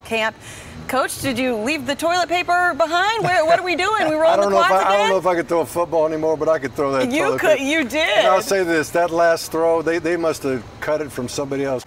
camp. Coach, did you leave the toilet paper behind? What are we doing? We rolling the clock again? I don't know if I could throw a football anymore, but I could throw that toilet paper. You did. And I'll say this, that last throw, they must have cut it from somebody else.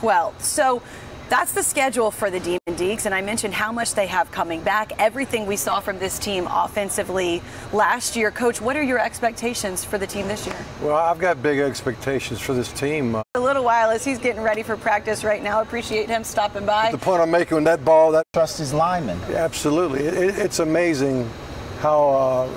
Well, so that's the schedule for the Demon Deacs, and I mentioned how much they have coming back, everything we saw from this team offensively last year. Coach, what are your expectations for the team this year? Well, I've got big expectations for this team. A little while as he's getting ready for practice right now. Appreciate him stopping by. The point I'm making with that ball, that trust his linemen. Absolutely. It's amazing how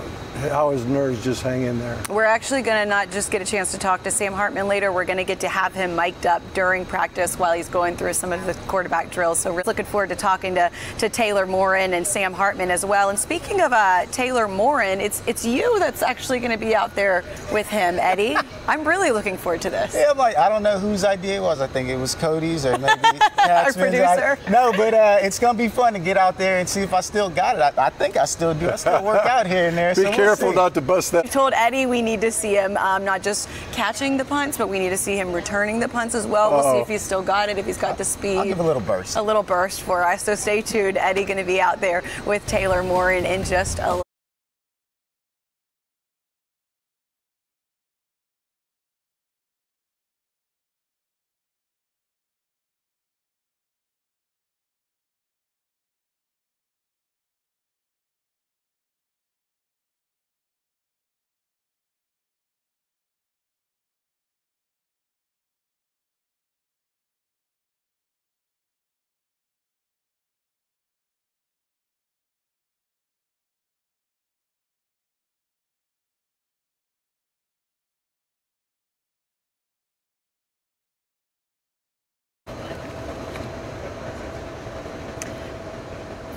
his nerves just hang in there. We're actually going to not just get a chance to talk to Sam Hartman later. We're going to get to have him mic'd up during practice while he's going through some of the quarterback drills. So we're looking forward to talking to Taylor Morin and Sam Hartman as well. And speaking of Taylor Morin, it's you that's actually going to be out there with him, Eddie. I'm really looking forward to this. Yeah, I don't know whose idea it was. I think it was Cody's or maybe our producer. No, but it's going to be fun to get out there and see if I still got it. I think I still do. I still work out here and there. Be careful not to bust that. I told Eddie we need to see him not just catching the punts, but we need to see him returning the punts as well. We'll see if he's still got it, if he's got the speed. I'll give a little burst. A little burst for us. So stay tuned. Eddie going to be out there with Taylor Morin in just a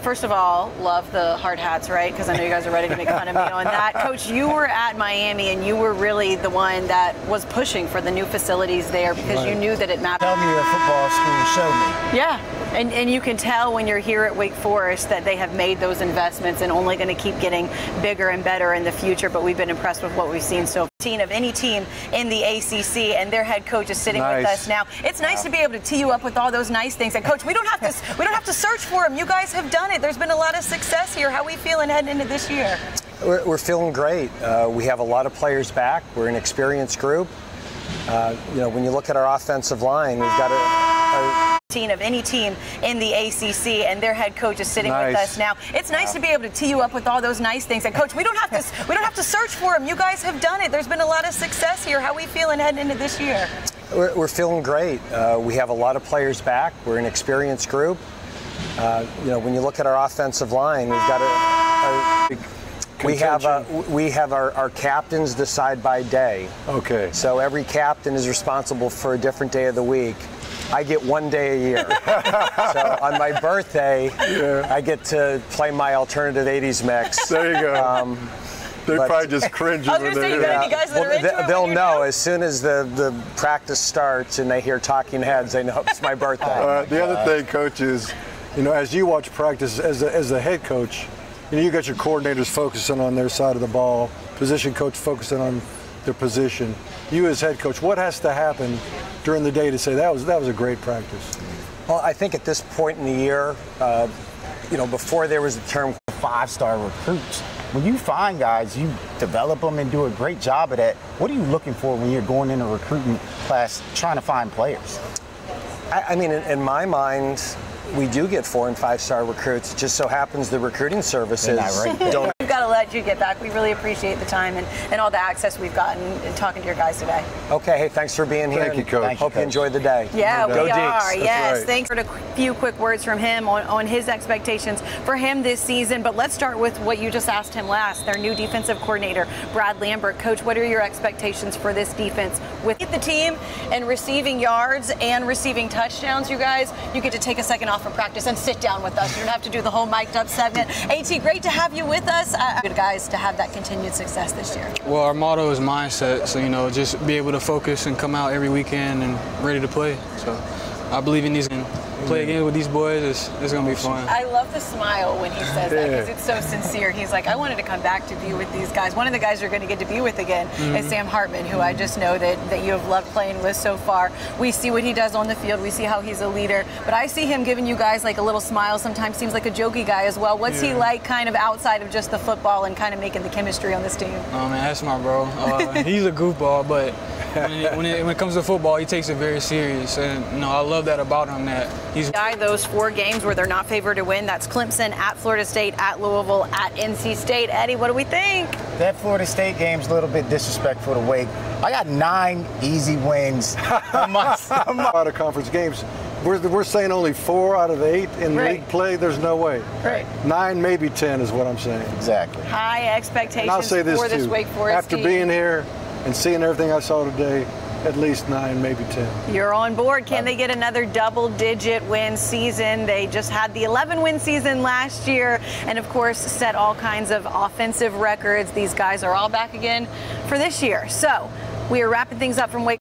First of all, love the hard hats, right? Because I know you guys are ready to make fun of me on that. Coach, you were at Miami, and you were really the one that was pushing for the new facilities there because you knew that it mattered. Tell me your football school, show me. Yeah, and you can tell when you're here at Wake Forest that they have made those investments and only going to keep getting bigger and better in the future, but we've been impressed with what we've seen so far. Of any team in the ACC, and their head coach is sitting with us now. It's nice to be able to tee you up with all those nice things. And Coach, we don't have to search for them. You guys have done it. There's been a lot of success here. How are we feeling heading into this year? We're feeling great. We have a lot of players back. We're an experienced group. When you look at our offensive line, we've got of any team in the ACC, and their head coach is sitting with us now. It's nice to be able to tee you up with all those nice things. And Coach, we don't have to search for them. You guys have done it. There's been a lot of success here. How are we feeling heading into this year? We're feeling great. We have a lot of players back. We're an experienced group. When you look at our offensive line, we've got we have our captains decide by day. Okay. So every captain is responsible for a different day of the week. I get one day a year. So on my birthday, I get to play my alternative 80s mix. There you go. They probably just cringe over there. They'll know as soon as the practice starts and they hear talking heads, they know it's my birthday. The other thing, Coach, is, as you watch practice as a head coach, you got your coordinators focusing on their side of the ball, position coach focusing on their position. You as head coach, what has to happen during the day to say that was a great practice? Well, I think at this point in the year, before there was the term 5-star recruits, when you find guys, you develop them and do a great job of that. What are you looking for when you're going in a recruiting class trying to find players? I mean, in my mind, we do get 4- and 5-star recruits. It just so happens the recruiting services don't. We've got to let you get back. We really appreciate the time and all the access we've gotten in talking to your guys today. Okay, hey, thanks for being here. Thank you, Coach. Hope you enjoyed the day. Yeah, Go we Deacs. are. Yes, right. Thanks for a few quick words from him on his expectations for him this season. But let's start with what you just asked him last, their new defensive coordinator, Brad Lambert. Coach, what are your expectations for this defense? With the team and receiving yards and receiving touchdowns, you guys, you get to take a second off from practice and sit down with us. You don't have to do the whole mic'd up segment. AT, great to have you with us. Good guys to have that continued success this year. Well, our motto is mindset, so just be able to focus and come out every weekend and ready to play. So I believe in these and play again with these boys. It's gonna be fun. I love the smile when he says that because it's so sincere. He's like, I wanted to come back to be with these guys. One of the guys you're going to get to be with again is Sam Hartman, who I just know that you have loved playing with so far. We see what he does on the field. We see how he's a leader. But I see him giving you guys like a little smile. Sometimes seems like a jokey guy as well. What's he like kind of outside of just the football and kind of making the chemistry on this team? Oh man, that's my bro. He's a goofball, but when it comes to football, he takes it very serious. And I love that about him. That he's those 4 games where they're not favored to win. That's Clemson, at Florida State, at Louisville, at NC State. Eddie, what do we think? That Florida State game's a little bit disrespectful to Wake. I got 9 easy wins on my out of conference games. We're saying only 4 out of 8 in league play. There's no way. Right. 9, maybe 10 is what I'm saying. Exactly. High expectations and I'll say this for this too. Wake Forest After team. being here and seeing everything I saw today, at least 9, maybe 10. You're on board. Can they get another double-digit win season? They just had the 11-win season last year and, of course, set all kinds of offensive records. These guys are all back again for this year. So we are wrapping things up from Wake